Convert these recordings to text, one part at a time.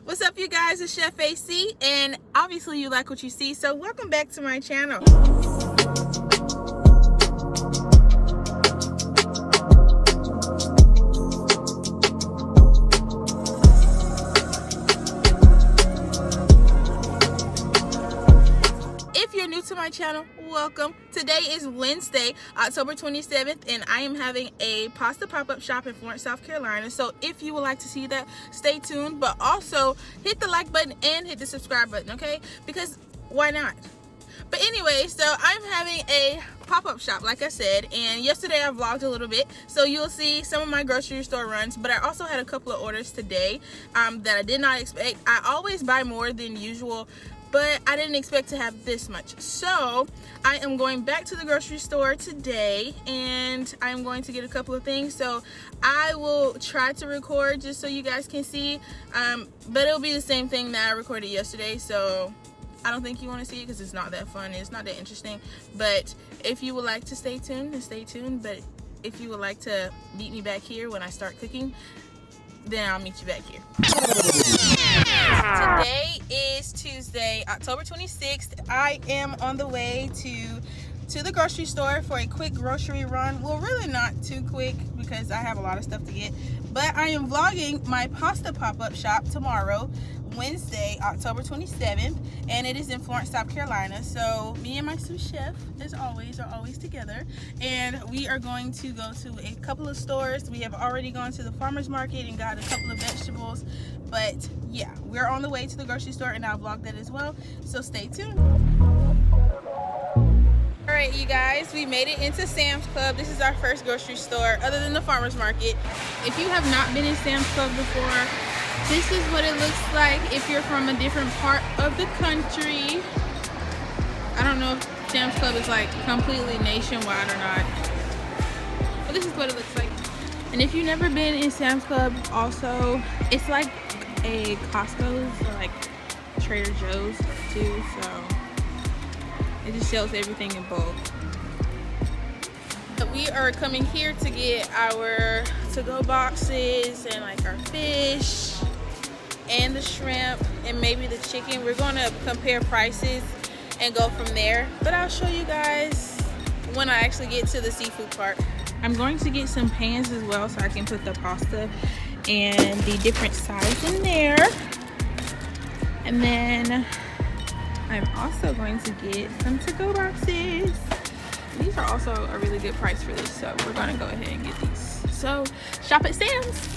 What's up, you guys? It's Chef AC, and obviously you like what you see, so welcome back to my channel. If you're new to my channel, welcome. Today is Wednesday, October 27th, and I am having a pasta pop-up shop in Florence, South Carolina. So if you would like to see that, stay tuned, but also hit the like button and hit the subscribe button, okay? Because why not? But anyway, so I'm having a pop-up shop, like I said, and yesterday I vlogged a little bit, so you'll see some of my grocery store runs, but I also had a couple of orders today that I did not expect. I always buy more than usual, but I didn't expect to have this much. So I am going back to the grocery store today, and I'm going to get a couple of things. So I will try to record just so you guys can see, but it'll be the same thing that I recorded yesterday. So I don't think you want to see it because it's not that fun. It's not that interesting. But if you would like to stay tuned, then stay tuned. But if you would like to meet me back here when I start cooking, then I'll meet you back here. Today is Tuesday, October 26th. I am on the way to the grocery store for a quick grocery run. Well, really not too quick because I have a lot of stuff to get, but I am vlogging my pasta pop-up shop tomorrow, Wednesday, October 27th, and it is in Florence, South Carolina. So me and my sous chef, as always, are always together, and we are going to go to a couple of stores. We have already gone to the farmer's market and got a couple of vegetables, but yeah, we're on the way to the grocery store, and I'll vlog that as well, so stay tuned. Alright, you guys, we made it into Sam's Club. This is our first grocery store other than the farmer's market. If you have not been in Sam's Club before, this is what it looks like if you're from a different part of the country. I don't know if Sam's Club is like completely nationwide or not, but this is what it looks like. And if you've never been in Sam's Club, also, it's like a Costco's or like Trader Joe's too, so it just sells everything in bulk. We are coming here to get our to-go boxes and like our fish and the shrimp and maybe the chicken. We're going to compare prices and go from there, but I'll show you guys when I actually get to the seafood part. I'm going to get some pans as well so I can put the pasta and the different sides in there, and then I'm also going to get some to-go boxes. These are also a really good price for this, so we're gonna go ahead and get these. So shop at Sam's.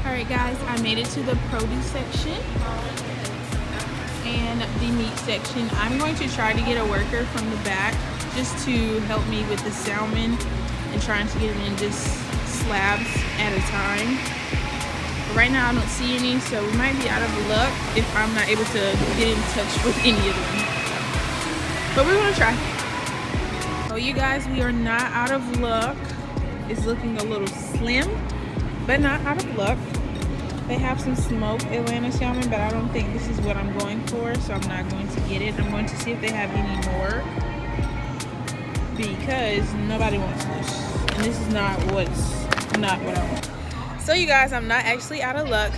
All right, guys, I made it to the produce section and the meat section. I'm going to try to get a worker from the back just to help me with the salmon and trying to get it in just slabs at a time. But right now I don't see any, so we might be out of luck if I'm not able to get in touch with any of them. But we're gonna try. So you guys, we are not out of luck. It's looking a little slim, but not out of luck. They have some smoked Atlanta salmon, but I don't think this is what I'm going for, so I'm not going to get it. I'm going to see if they have any more, because nobody wants this, and this is not what I want. So you guys, I'm not actually out of luck.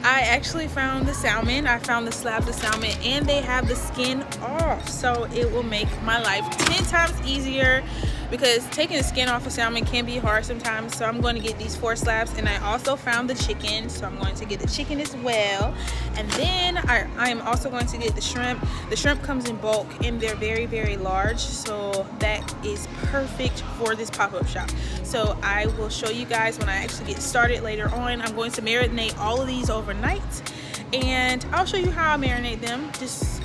I actually found the salmon. I found the slabs of salmon, and they have the skin off, so it will make my life 10 times easier, because taking the skin off of salmon can be hard sometimes. So I'm going to get these 4 slabs, and I also found the chicken, so I'm going to get the chicken as well. And then I am also going to get the shrimp. The shrimp comes in bulk, and they're very, very large, so that is perfect for this pop-up shop. So I will show you guys when I actually get started later on. I'm going to marinate all of these overnight, and I'll show you how I marinate them.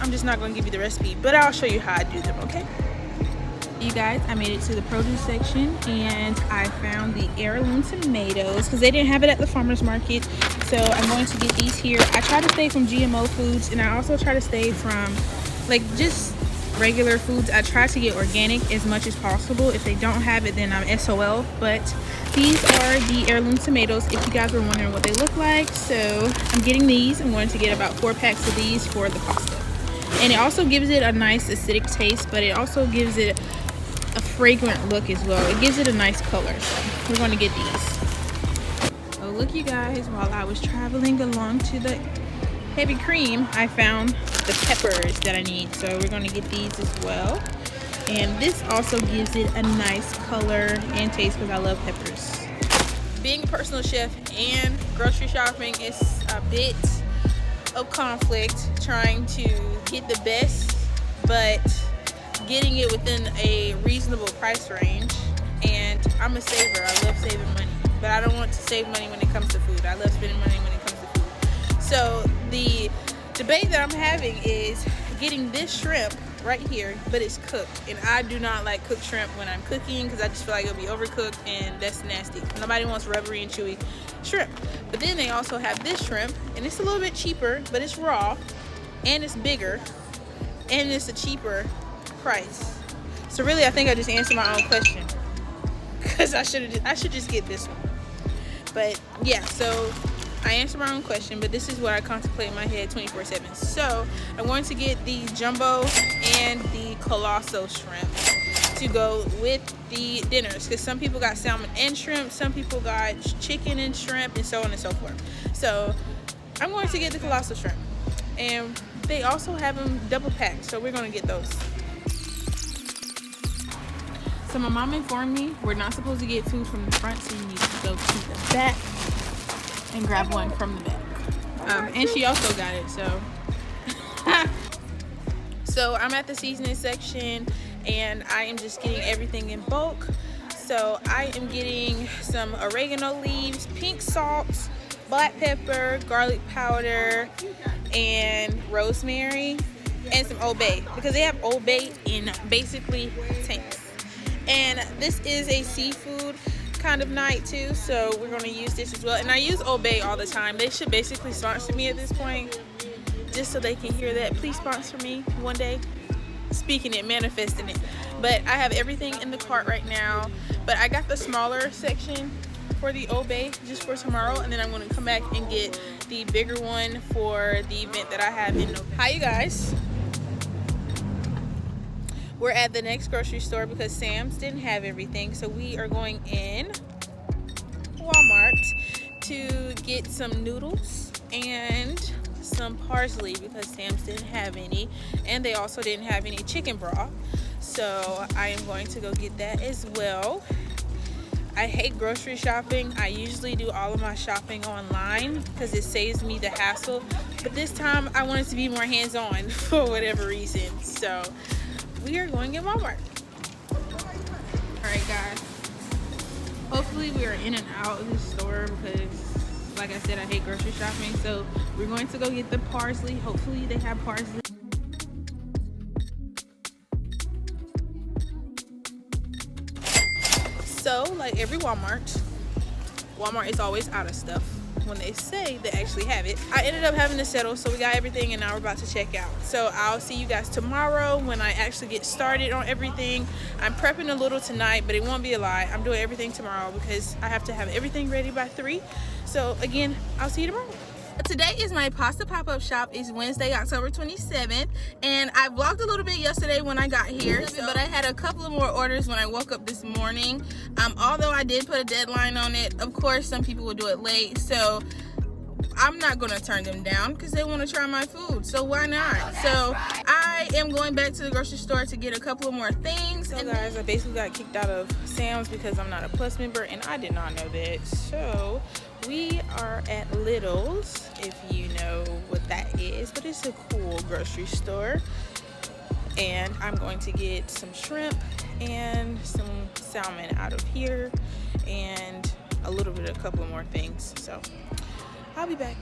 I'm just not going to give you the recipe, but I'll show you how I do them, okay? You guys, I made it to the produce section, and I found the heirloom tomatoes because they didn't have it at the farmer's market, so I'm going to get these here. I try to stay from GMO foods, and I also try to stay from like just regular foods. I try to get organic as much as possible. If they don't have it, then I'm SOL. But these are the heirloom tomatoes, if you guys were wondering what they look like. So I'm getting these. I'm going to get about 4 packs of these for the pasta, and it also gives it a nice acidic taste, but it also gives it a fragrant look as well. It gives it a nice color, so we're going to get these. look, you guys, while I was traveling along to the heavy cream, I found the peppers that I need. So we're going to get these as well. And this also gives it a nice color and taste because I love peppers. Being a personal chef and grocery shopping is a bit of conflict, trying to get the best but getting it within a reasonable price range. And I'm a saver. I love saving money, but I don't want to save money when it comes to food. I love spending money when it comes to food. So the debate that I'm having is getting this shrimp right here, but it's cooked, and I do not like cooked shrimp when I'm cooking because I just feel like it'll be overcooked and that's nasty. Nobody wants rubbery and chewy shrimp. But then they also have this shrimp, and it's a little bit cheaper, but it's raw and it's bigger and it's a cheaper price. So really, I think I just answered my own question because I should just get this one. But yeah, so I answered my own question, but this is what I contemplate in my head 24/7. So I'm going to get the jumbo and the colossal shrimp to go with the dinners, because some people got salmon and shrimp, some people got chicken and shrimp, and so on and so forth. So I'm going to get the colossal shrimp, and they also have them double packed, so we're going to get those. So my mom informed me we're not supposed to get food from the front, so you need to go to the back and grab one from the back. And she also got it, so. So I'm at the seasoning section, and I am just getting everything in bulk. So I am getting some oregano leaves, pink salt, black pepper, garlic powder, and rosemary, and some Old Bay, because they have Old Bay in basically tanks. And this is a seafood kind of night too, so we're going to use this as well. And I use Old Bay all the time. They should basically sponsor me at this point, just so they can hear that. Please sponsor me one day. Speaking it, manifesting it. But I have everything in the cart right now, but I got the smaller section for the Old Bay just for tomorrow, and then I'm going to come back and get the bigger one for the event that I have in November. Hi you guys, we're at the next grocery store because Sam's didn't have everything, so we are going in Walmart to get some noodles and some parsley because Sam's didn't have any, and they also didn't have any chicken broth, so I am going to go get that as well. I hate grocery shopping. I usually do all of my shopping online because it saves me the hassle, but this time I wanted to be more hands-on for whatever reason, so we are going in Walmart. Alright guys, hopefully we are in and out of the store because, like I said, I hate grocery shopping. So we're going to go get the parsley. Hopefully they have parsley. So like every Walmart is always out of stuff when they say they actually have it. I ended up having to settle, so we got everything and now we're about to check out. So I'll see you guys tomorrow when I actually get started on everything. I'm prepping a little tonight, but it won't be a lie. I'm doing everything tomorrow because I have to have everything ready by 3. So again, I'll see you tomorrow. Today is my pasta pop-up shop. It's Wednesday, October 27th, and I vlogged a little bit yesterday when I got here, but I had a couple of more orders when I woke up this morning. Although I did put a deadline on it, of course some people will do it late, so I'm not gonna turn them down because they want to try my food, so why not? So I am going back to the grocery store to get a couple of more things. So guys, I basically got kicked out of Sam's because I'm not a Plus member, and I did not know that. So we are at Lidl's, if you know what that is, but it's a cool grocery store. And I'm going to get some shrimp and some salmon out of here, and a couple more things. So I'll be back.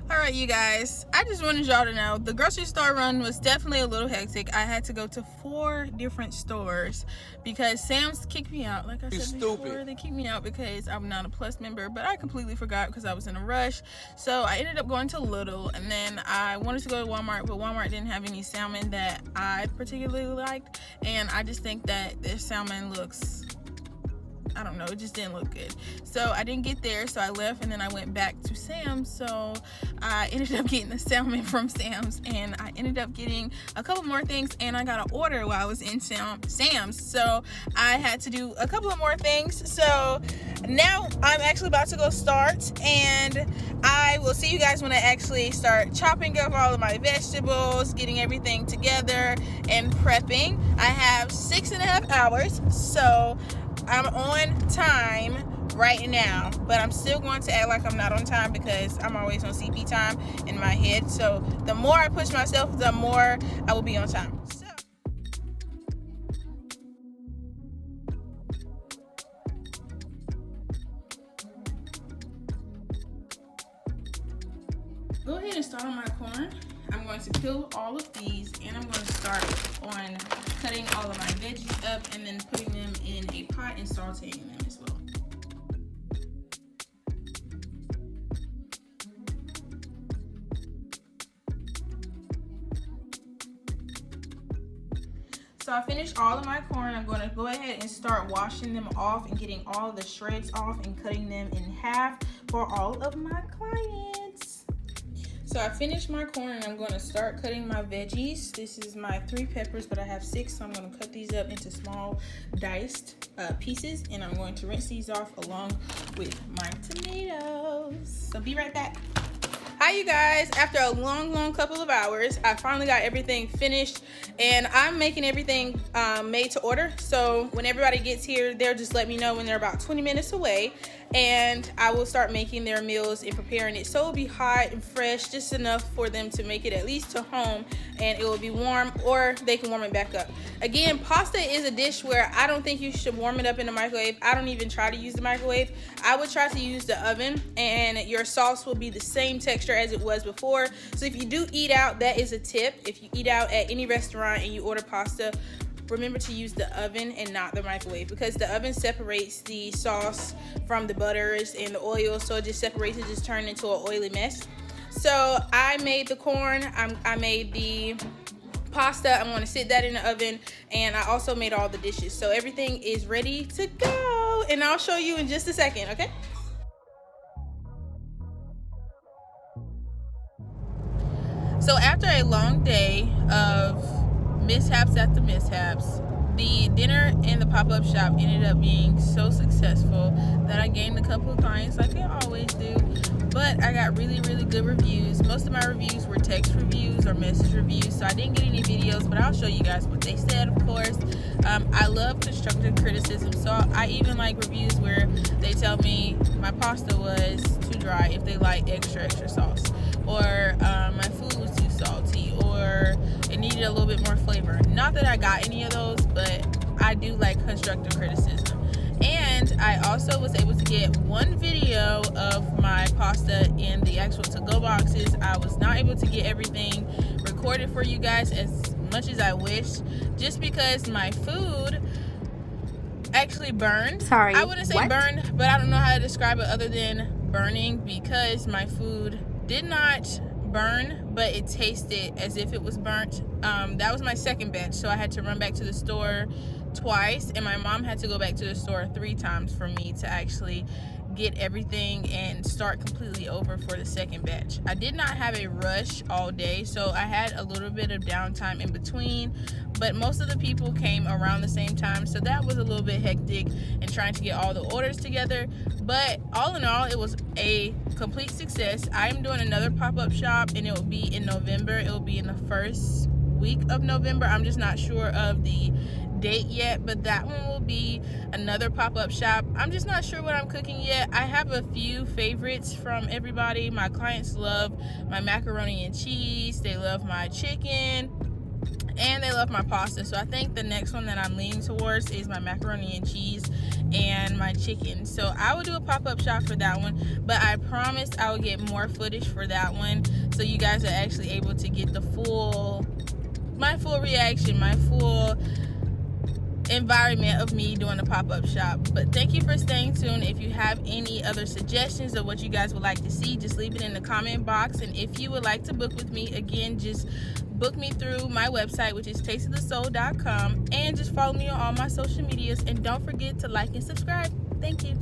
All right, you guys, I just wanted y'all to know the grocery store run was definitely a little hectic. I had to go to 4 different stores because Sam's kicked me out. Like I said before, they kicked me out because I'm not a Plus member, but I completely forgot because I was in a rush. So I ended up going to Lidl, and then I wanted to go to Walmart, but Walmart didn't have any salmon that I particularly liked, and I just think that their salmon looks I don't know, it just didn't look good. So I didn't get there, so I left, and then I went back to Sam's. So I ended up getting the salmon from Sam's, and I ended up getting a couple more things, and I got an order while I was in Sam's. So I had to do a couple of more things. So now I'm actually about to go start, and I will see you guys when I actually start chopping up all of my vegetables, getting everything together, and prepping. I have 6.5 hours, so I'm on time right now, but I'm still going to act like I'm not on time because I'm always on CP time in my head. So the more I push myself, the more I will be on time. So go ahead and start on my corn. I'm going to peel all of these, and I'm going to start on cutting all of my veggies up and then putting them in a pot and sauteing them as well. So I finished all of my corn. I'm going to go ahead and start washing them off and getting all the shreds off and cutting them in half for all of my clients. So I finished my corn, and I'm going to start cutting my veggies. This is my 3 peppers, but I have 6, so I'm going to cut these up into small diced pieces, and I'm going to rinse these off along with my tomatoes. So be right back. Hi you guys, after a long couple of hours, I finally got everything finished, and I'm making everything made to order. So when everybody gets here, they'll just let me know when they're about 20 minutes away, and I will start making their meals and preparing it. So it'll be hot and fresh, just enough for them to make it at least to home, and it will be warm, or they can warm it back up. Again, pasta is a dish where I don't think you should warm it up in the microwave. I don't even try to use the microwave. I would try to use the oven, and your sauce will be the same texture as it was before. So if you do eat out, that is a tip. If you eat out at any restaurant and you order pasta, remember to use the oven and not the microwave, because the oven separates the sauce from the butters and the oil, so it just separates it, just turns into an oily mess. So I made the corn, I made the pasta. I'm going to sit that in the oven, and I also made all the dishes. So everything is ready to go, and I'll show you in just a second, okay? So after a long day of mishaps after mishaps, the dinner and the pop-up shop ended up being so successful that I gained a couple of clients like I always do. But I got really good reviews. Most of my reviews were text reviews or message reviews, so I didn't get any videos, but I'll show you guys what they said, of course. I love constructive criticism, so I even like reviews where they tell me my pasta was too dry if they like extra sauce, or my food was too salty, or it needed a little bit more flavor. Not that I got any of those, but I do like constructive criticism. And I also was able to get one video of my pasta in the actual to-go boxes. I was not able to get everything recorded for you guys as much as I wish, just because my food actually burned. Sorry, I wouldn't say what? burned, but I don't know how to describe it other than burning, because my food did not burn, but it tasted as if it was burnt. That was my second batch, so I had to run back to the store twice, and my mom had to go back to the store 3 times for me to actually get everything and start completely over for the second batch. I did not have a rush all day, so I had a little bit of downtime in between, but most of the people came around the same time, so that was a little bit hectic and trying to get all the orders together. But all in all, it was a complete success. I am doing another pop-up shop, and it will be in November. It will be in the first week of November. I'm just not sure of the date yet, but that one will be another pop-up shop. I'm just not sure what I'm cooking yet. I have a few favorites from everybody. My clients love my macaroni and cheese, they love my chicken, and they love my pasta. So I think the next one that I'm leaning towards is my macaroni and cheese and my chicken. So I will do a pop-up shop for that one, but I promised I will get more footage for that one, so you guys are actually able to get the my full reaction, my full environment of me doing a pop-up shop. But thank you for staying tuned. If you have any other suggestions of what you guys would like to see, just leave it in the comment box. And if you would like to book with me, again, just book me through my website, which is tasteofthesoul.com, and just follow me on all my social medias, and don't forget to like and subscribe. Thank you.